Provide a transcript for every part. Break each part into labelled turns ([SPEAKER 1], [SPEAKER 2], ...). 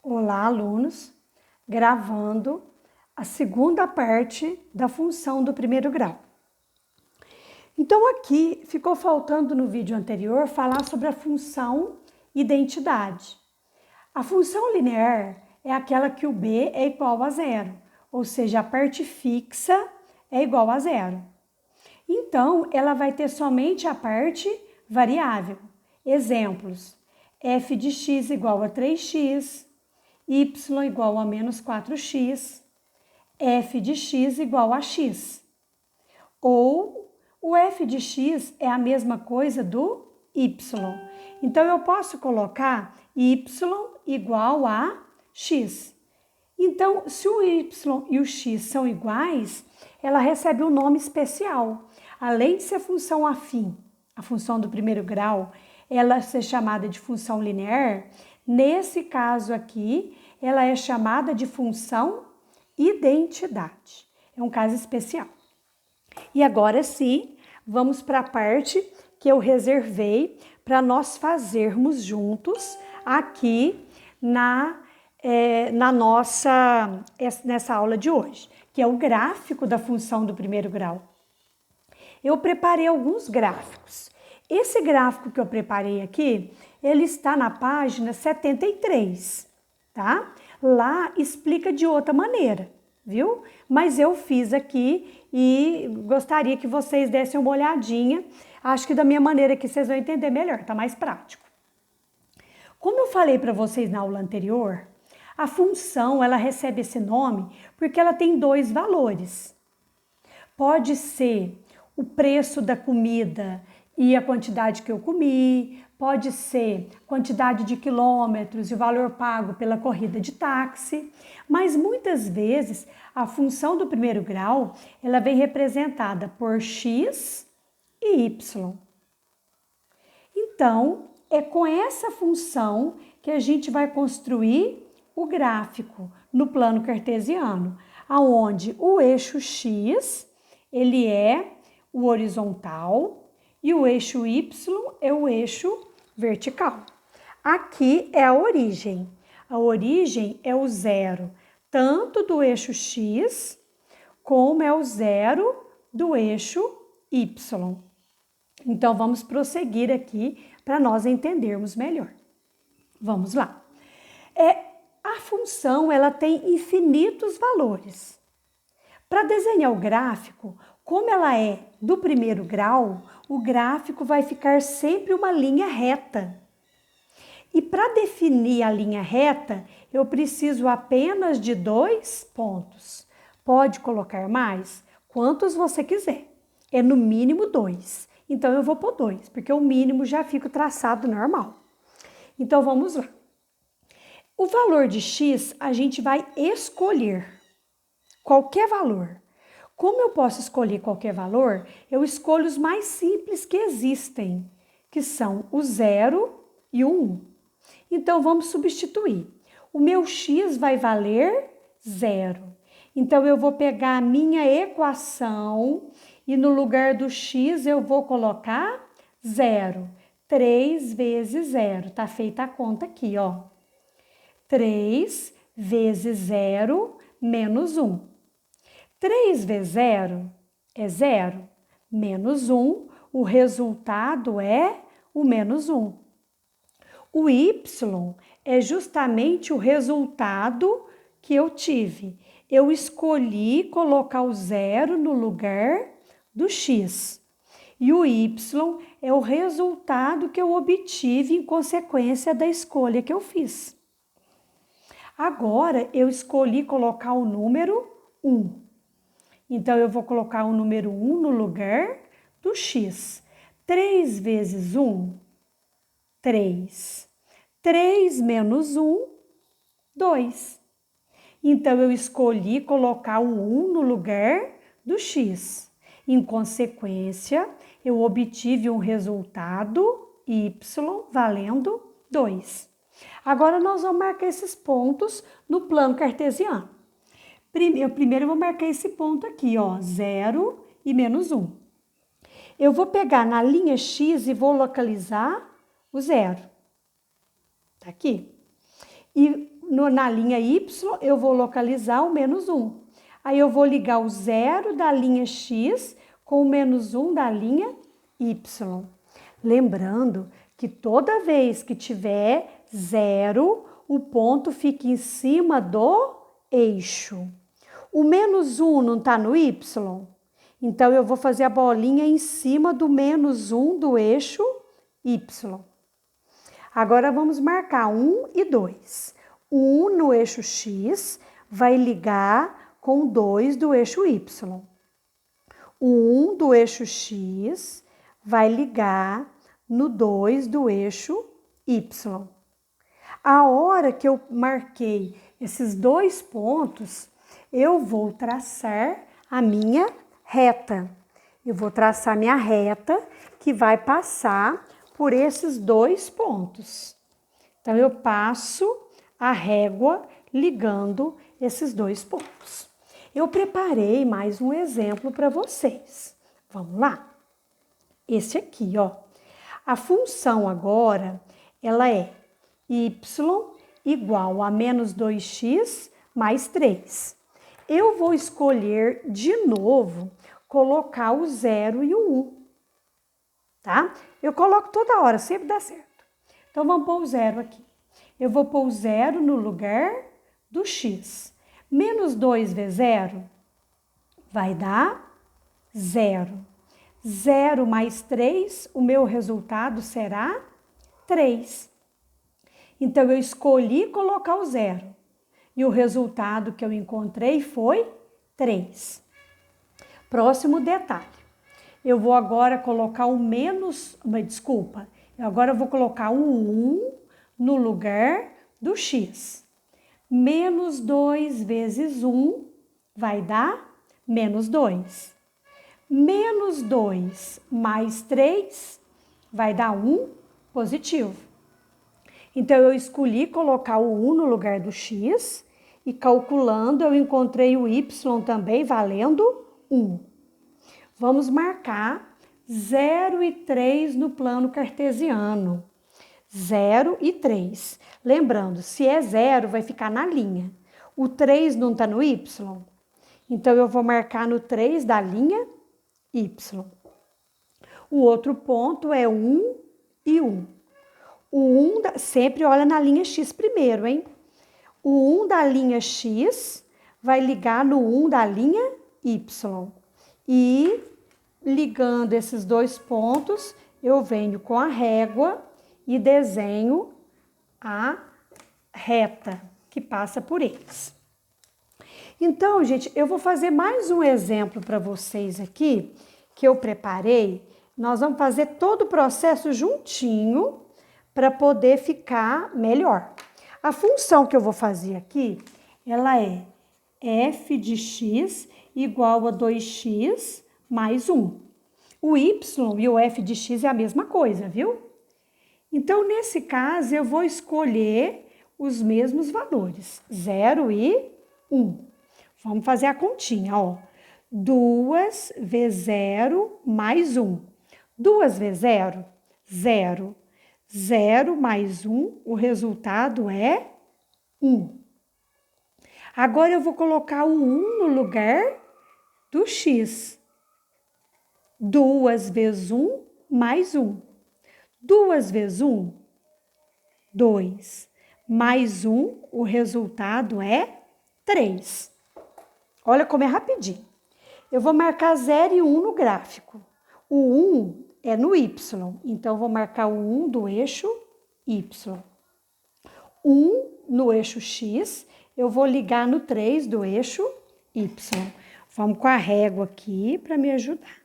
[SPEAKER 1] Olá, alunos, gravando a segunda parte da função do primeiro grau. Então, aqui ficou faltando no vídeo anterior falar sobre a função identidade. A função linear é aquela que o b é igual a zero, ou seja, a parte fixa é igual a zero. Então, ela vai ter somente a parte variável. Exemplos: f de x igual a 3x, y igual a menos 4x, f de x igual a x. Ou o f de x é a mesma coisa do y. Então, eu posso colocar y igual a x. Então, se o y e o x são iguais, ela recebe um nome especial. Além de ser função afim, a função do primeiro grau, ela ser chamada de função linear, nesse caso aqui, ela é chamada de função identidade. É um caso especial. E agora sim, vamos para a parte que eu reservei para nós fazermos juntos aqui nessa aula de hoje, que é o gráfico da função do primeiro grau. Eu preparei alguns gráficos. Esse gráfico que eu preparei aqui, ele está na página 73, tá? Lá explica de outra maneira, viu? Mas eu fiz aqui e gostaria que vocês dessem uma olhadinha. Acho que da minha maneira que vocês vão entender melhor, tá mais prático. Como eu falei para vocês na aula anterior, a função ela recebe esse nome porque ela tem dois valores. Pode ser o preço da comida e a quantidade que eu comi, pode ser quantidade de quilômetros e o valor pago pela corrida de táxi, mas muitas vezes a função do primeiro grau ela vem representada por x e y. Então, é com essa função que a gente vai construir o gráfico no plano cartesiano, aonde o eixo x ele é o horizontal e o eixo y é o eixo vertical. Aqui é a origem. A origem é o zero, tanto do eixo x, como é o zero do eixo y. Então, vamos prosseguir aqui para nós entendermos melhor. Vamos lá. A função ela tem infinitos valores. Para desenhar o gráfico, como ela é do primeiro grau, o gráfico vai ficar sempre uma linha reta. E para definir a linha reta, eu preciso apenas de 2 pontos. Pode colocar mais? Quantos você quiser. É no mínimo 2. Então, eu vou pôr 2, porque o mínimo já fica traçado normal. Então, vamos lá. O valor de x, a gente vai escolher qualquer valor. Como eu posso escolher qualquer valor, eu escolho os mais simples que existem, que são o 0 e o 1. Então, vamos substituir. O meu x vai valer 0. Então, eu vou pegar a minha equação e no lugar do x eu vou colocar 0. 3 vezes 0. Tá feita a conta aqui, ó. 3 vezes 0 menos 1. 3 vezes 0 é 0, menos 1, o resultado é o menos 1. O y é justamente o resultado que eu tive. Eu escolhi colocar o 0 no lugar do x. E o y é o resultado que eu obtive em consequência da escolha que eu fiz. Agora, eu escolhi colocar o número 1. Então, eu vou colocar o número 1 no lugar do x. 3 vezes 1, 3. 3 menos 1, 2. Então, eu escolhi colocar o 1 no lugar do x. Em consequência, eu obtive um resultado y valendo 2. Agora, nós vamos marcar esses pontos no plano cartesiano. Primeiro eu vou marcar esse ponto aqui, ó, 0 e menos 1. Eu vou pegar na linha x e vou localizar o 0. Tá aqui. E na linha Y, eu vou localizar o menos 1. Aí eu vou ligar o 0 da linha X com o menos 1 da linha Y. Lembrando que toda vez que tiver 0, o ponto fica em cima do eixo. O menos 1 não está no Y? Então, eu vou fazer a bolinha em cima do menos 1 do eixo Y. Agora, vamos marcar 1 e 2. O 1 no eixo X vai ligar com o 2 do eixo Y. O 1 do eixo X vai ligar no 2 do eixo Y. A hora que eu marquei esses dois pontos, eu vou traçar a minha reta. Eu vou traçar minha reta que vai passar por esses dois pontos. Então, eu passo a régua ligando esses dois pontos. Eu preparei mais um exemplo para vocês. Vamos lá? Esse aqui, ó. A função agora, ela é y igual a menos 2x mais 3. Eu vou escolher de novo colocar o 0 e o 1, tá? Eu coloco toda hora, sempre dá certo. Então, vamos pôr o 0 aqui. Eu vou pôr o 0 no lugar do x. Menos 2 vezes 0 vai dar 0. 0 mais 3, o meu resultado será 3. Então, eu escolhi colocar o 0. E o resultado que eu encontrei foi 3. Próximo detalhe. Eu vou agora colocar o menos... Desculpa. Agora eu vou colocar o 1 no lugar do x. Menos 2 vezes 1 vai dar menos 2. Menos 2 mais 3 vai dar 1 positivo. Então, eu escolhi colocar o 1 no lugar do x e calculando eu encontrei o y também valendo 1. Vamos marcar 0 e 3 no plano cartesiano. 0 e 3. Lembrando, se é 0, vai ficar na linha. O 3 não está no y? Então, eu vou marcar no 3 da linha y. O outro ponto é 1 e 1. O 1, sempre olha na linha x primeiro, hein? O 1 da linha x vai ligar no 1 da linha y. E ligando esses dois pontos, eu venho com a régua e desenho a reta que passa por eles. Então, gente, eu vou fazer mais um exemplo para vocês aqui, que eu preparei. Nós vamos fazer todo o processo juntinho para poder ficar melhor. A função que eu vou fazer aqui, ela é f de x igual a 2x mais 1. O y e o f de x é a mesma coisa, viu? Então, nesse caso, eu vou escolher os mesmos valores, 0 e 1. Vamos fazer a continha, ó. 2 vezes 0 mais 1. 2 vezes 0, 0. 0 mais 1, o resultado é 1. Agora, eu vou colocar o 1 no lugar do x. 2 vezes 1 mais 1. 2 vezes 1, 2. Mais 1, o resultado é 3. Olha como é rapidinho. Eu vou marcar 0 e 1 no gráfico. O 1 é no y, então vou marcar o 1 do eixo y. 1 no eixo x, eu vou ligar no 3 do eixo y. Vamos com a régua aqui para me ajudar.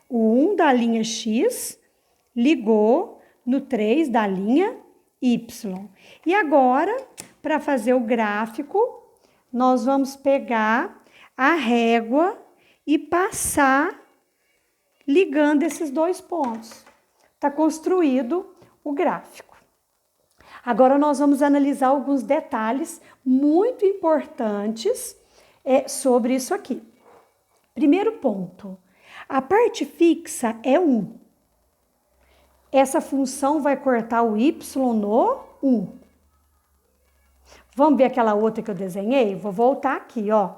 [SPEAKER 1] O 1 da linha x ligou no 3 da linha y. E agora, para fazer o gráfico, nós vamos pegar a régua e passar ligando esses dois pontos. Está construído o gráfico. Agora nós vamos analisar alguns detalhes muito importantes sobre isso aqui. Primeiro ponto, a parte fixa é 1. essa função vai cortar o y no 1. Vamos ver aquela outra que eu desenhei? Vou voltar aqui, ó.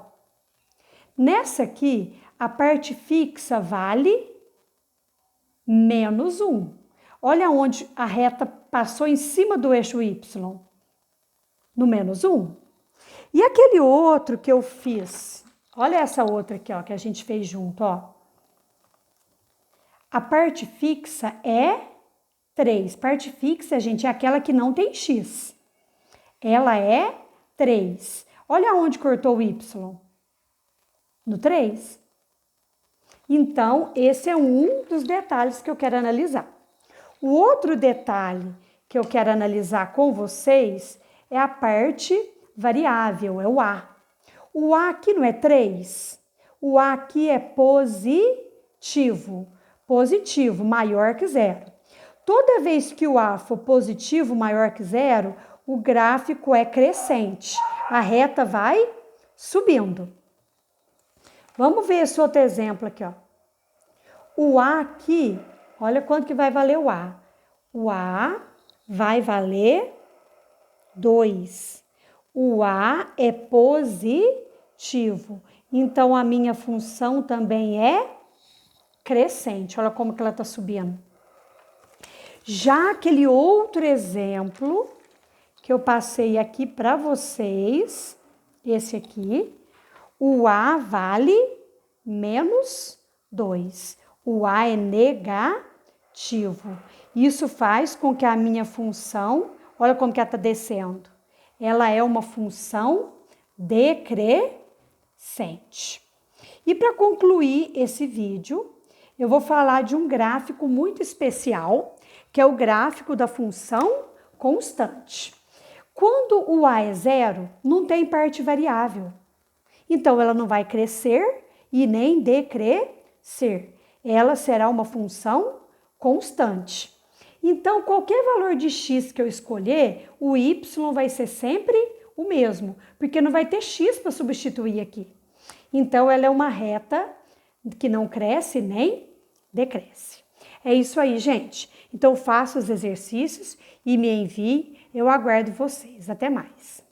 [SPEAKER 1] Nessa aqui, a parte fixa vale menos 1. Olha onde a reta passou em cima do eixo y, no menos 1. E aquele outro que eu fiz, olha essa outra aqui, ó, que a gente fez junto, ó. A parte fixa é 3. Parte fixa, gente, é aquela que não tem x. Ela é 3. Olha onde cortou o y. No 3. Então, esse é um dos detalhes que eu quero analisar. O outro detalhe que eu quero analisar com vocês é a parte variável, é o a. O a aqui não é 3. O a aqui é positivo. Positivo, maior que 0. Toda vez que o a for positivo, maior que 0, o gráfico é crescente. A reta vai subindo. Vamos ver esse outro exemplo aqui, ó. O a aqui, olha quanto que vai valer o a. O a vai valer 2. O a é positivo. Então, a minha função também é crescente. Olha como que ela está subindo. Já aquele outro exemplo que eu passei aqui para vocês, esse aqui, o a vale menos 2. O a é negativo. Isso faz com que a minha função, olha como que ela está descendo, ela é uma função decrescente. E para concluir esse vídeo, eu vou falar de um gráfico muito especial, que é o gráfico da função constante. Quando o a é 0, não tem parte variável. Então, ela não vai crescer e nem decrescer. Ela será uma função constante. Então, qualquer valor de x que eu escolher, o y vai ser sempre o mesmo, porque não vai ter x para substituir aqui. Então, ela é uma reta que não cresce nem decresce. É isso aí, gente. Então, faça os exercícios e me envie. Eu aguardo vocês. Até mais.